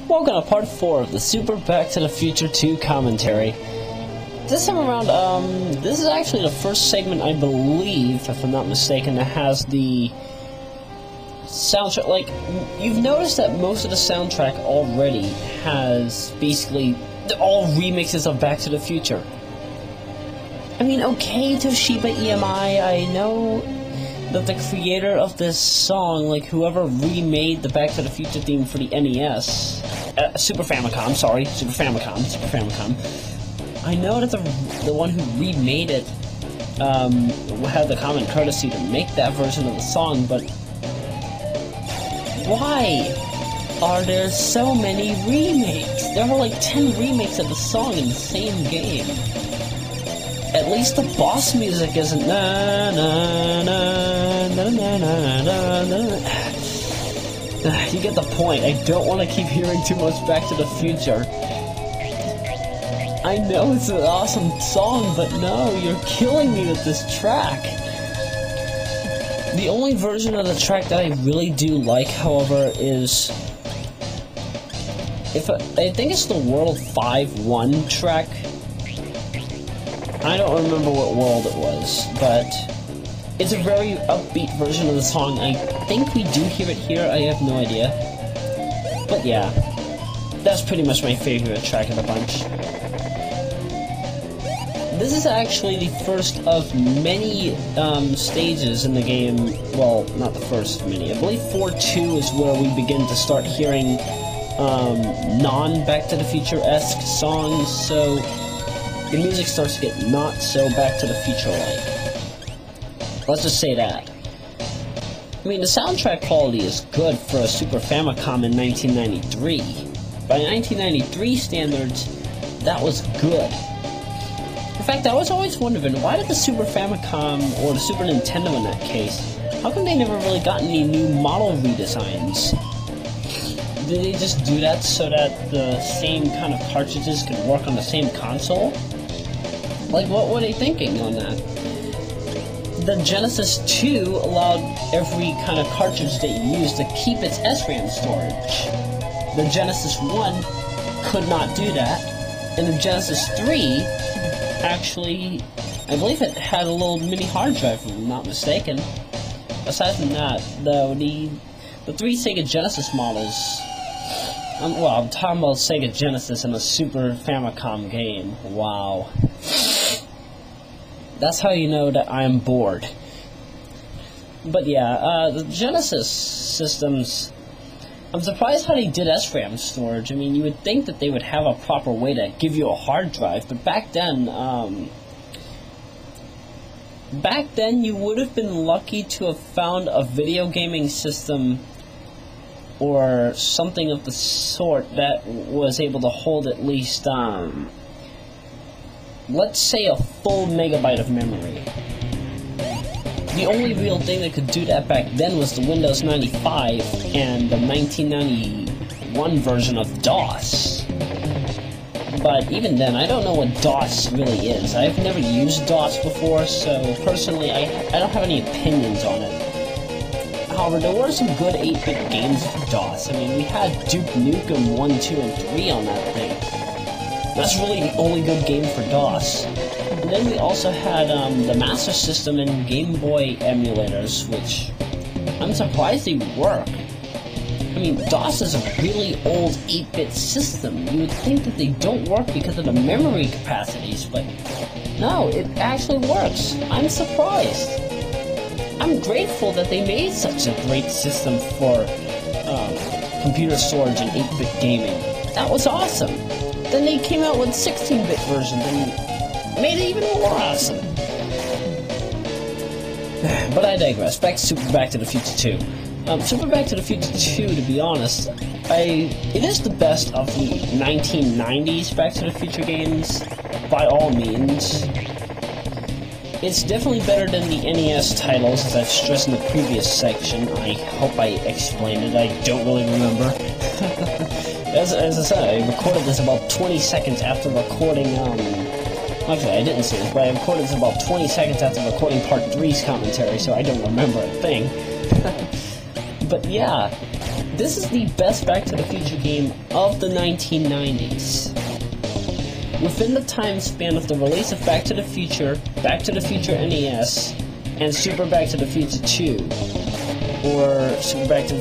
Welcome to part 4 of the Super Back to the Future 2 commentary. This time around, this is actually the first segment, I believe, if I'm not mistaken, that has the soundtrack. Like, you've noticed that most of the soundtrack already has basically all remixes of Back to the Future. I mean, okay, Toshiba EMI, I know that the creator of this song, like whoever remade the Back to the Future theme for the NES, Super Famicom, I know that the one who remade it had the common courtesy to make that version of the song, but why are there so many remakes? There are like 10 remakes of the song in the same game. At least the boss music isn't na na na na na na na na. You get the point. I don't want to keep hearing too much Back to the Future. I know it's an awesome song, but no, you're killing me with this track. The only version of the track that I really do like, however, is I think it's the World 5-1 track. I don't remember what world it was, but it's a very upbeat version of the song. I think we do hear it here, I have no idea. But yeah, that's pretty much my favorite track of the bunch. This is actually the first of many stages in the game. Well, not the first of many. I believe 4-2 is where we begin to start hearing non-Back to the Future-esque songs, so the music starts to get not so Back to the Future-like. Let's just say that. I mean, the soundtrack quality is good for a Super Famicom in 1993. By 1993 standards, that was good. In fact, I was always wondering, why did the Super Famicom, or the Super Nintendo in that case, how come they never really got any new model redesigns? Did they just do that so that the same kind of cartridges could work on the same console? Like, what were they thinking on that? The Genesis 2 allowed every kind of cartridge that you used to keep its SRAM storage. The Genesis 1 could not do that, and the Genesis 3 actually, I believe it had a little mini hard drive, if I'm not mistaken. Aside from that, though, the 3 Sega Genesis models, well, I'm talking about Sega Genesis in a Super Famicom game. Wow. That's how you know that I'm bored. But yeah, the Genesis systems, I'm surprised how they did SRAM storage. I mean, you would think that they would have a proper way to give you a hard drive, but back then you would have been lucky to have found a video gaming system or something of the sort that was able to hold at least, let's say a full megabyte of memory. The only real thing that could do that back then was the Windows 95 and the 1991 version of DOS. But even then, I don't know what DOS really is. I've never used DOS before, so personally, I don't have any opinions on it. However, there were some good 8-bit games for DOS. I mean, we had Duke Nukem 1, 2, and 3 on that thing. That's really the only good game for DOS. And then we also had the Master System and Game Boy emulators, which I'm surprised they work. I mean, DOS is a really old 8-bit system. You would think that they don't work because of the memory capacities, but no, it actually works. I'm surprised. I'm grateful that they made such a great system for computer storage and 8-bit gaming. That was awesome. Then they came out with 16-bit versions and made it even more awesome. But I digress. Back to Super Back to the Future 2. Super Back to the Future 2, to be honest, it is the best of the 1990s Back to the Future games, by all means. It's definitely better than the NES titles, as I've stressed in the previous section. I hope I explained it. I don't really remember. As I said, I recorded this about 20 seconds after recording, actually, I didn't say this, but I recorded this about 20 seconds after recording Part 3's commentary, so I don't remember a thing. But yeah, This is the best Back to the Future game of the 1990s. Within the time span of the release of Back to the Future NES, and Super Back to the Future 2, or Back to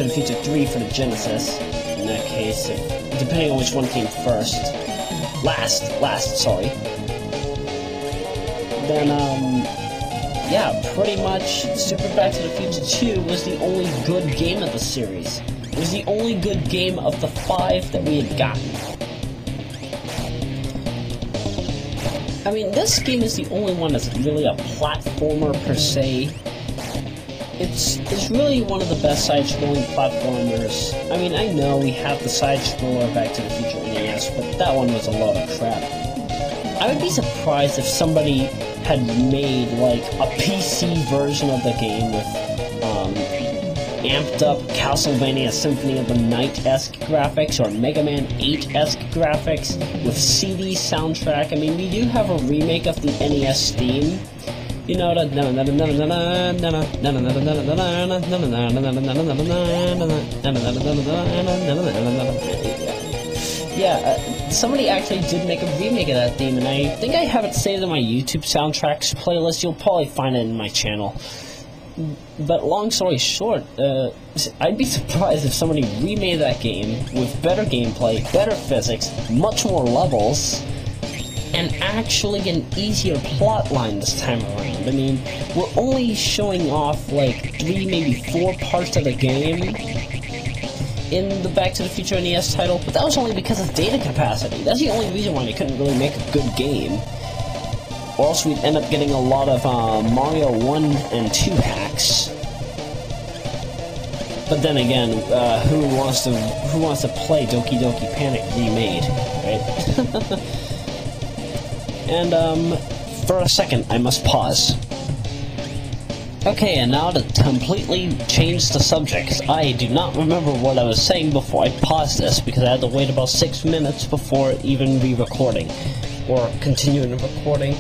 the Future 3 for the Genesis, in that case, depending on which one came first. Last, sorry. Then, yeah, pretty much Super Back to the Future 2 was the only good game of the series. It was the only good game of the 5 that we had gotten. I mean, this game is the only one that's really a platformer per se. It's really one of the best side-scrolling platformers. I mean, I know we have the side-scroller Back to the Future NES, but that one was a load of crap. I would be surprised if somebody had made, like, a PC version of the game with, amped up Castlevania Symphony of the Night-esque graphics, or Mega Man 8-esque graphics, with CD soundtrack. I mean, we do have a remake of the NES theme. You know, yeah, somebody actually did make a remake of that theme, and I think I have it saved in my YouTube soundtracks playlist. You'll probably find it in my channel. But long story short, I'd be surprised if somebody remade that game with better gameplay, better physics, much more levels, and actually an easier plot line this time around. I mean, we're only showing off like 3, maybe 4 parts of the game in the Back to the Future NES title, but that was only because of data capacity. That's the only reason why they couldn't really make a good game. Or else we'd end up getting a lot of Mario 1 and 2 hacks. But then again, who wants to play Doki Doki Panic remade, right? And for a second, I must pause. Okay, and now to completely change the subject. I do not remember what I was saying before I paused this, because I had to wait about 6 minutes before even re-recording, or continuing recording.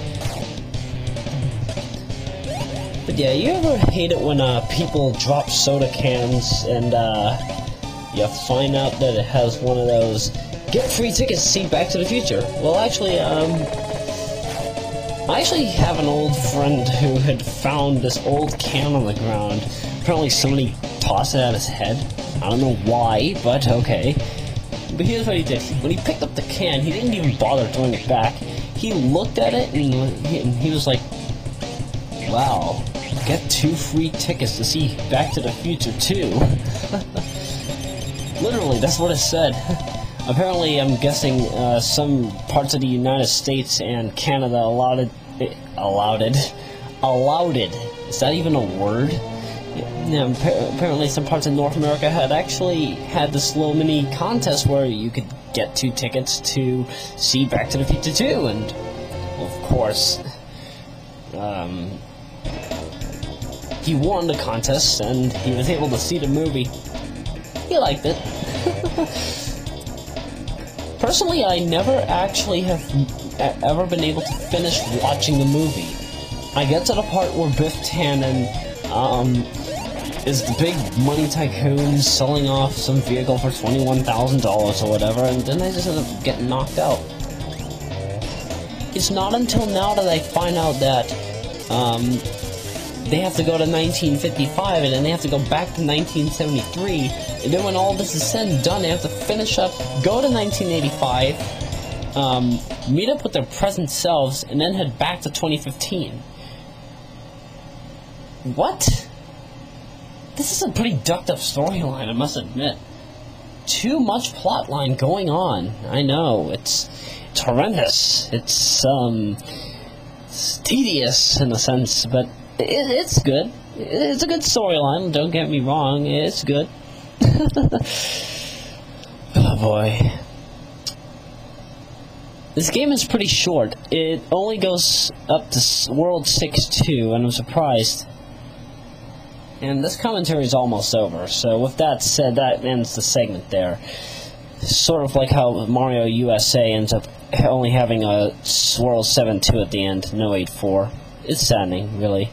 But yeah, you ever hate it when people drop soda cans and you find out that it has one of those get free tickets to see Back to the Future? Well, actually, I actually have an old friend who had found this old can on the ground. Apparently somebody tossed it at his head. I don't know why, but okay. But here's what he did. When he picked up the can, he didn't even bother throwing it back. He looked at it and he was like, wow, get 2 free tickets to see Back to the Future 2. Literally, that's what it said. Apparently, I'm guessing some parts of the United States and Canada allowed it. Is that even a word? Yeah, apparently some parts of North America had actually had this little mini contest where you could get 2 tickets to see Back to the Future 2, and of course, he won the contest, and he was able to see the movie. He liked it. Personally, I never actually have ever been able to finish watching the movie. I get to the part where Biff Tannen is the big money tycoon selling off some vehicle for $21,000 or whatever, and then I just end up getting knocked out. It's not until now that I find out that they have to go to 1955, and then they have to go back to 1973, and then when all this is said and done, they have to finish up, go to 1985, meet up with their present selves, and then head back to 2015. What? This is a pretty ducked up storyline, I must admit. Too much plotline going on. I know, it's horrendous. It's tedious in a sense, but it's good. It's a good storyline, don't get me wrong, it's good. Oh boy. This game is pretty short. It only goes up to World 6-2, and I'm surprised. And this commentary is almost over, so with that said, that ends the segment there. Sort of like how Mario USA ends up only having a World 7-2 at the end, no 8-4. It's saddening, really.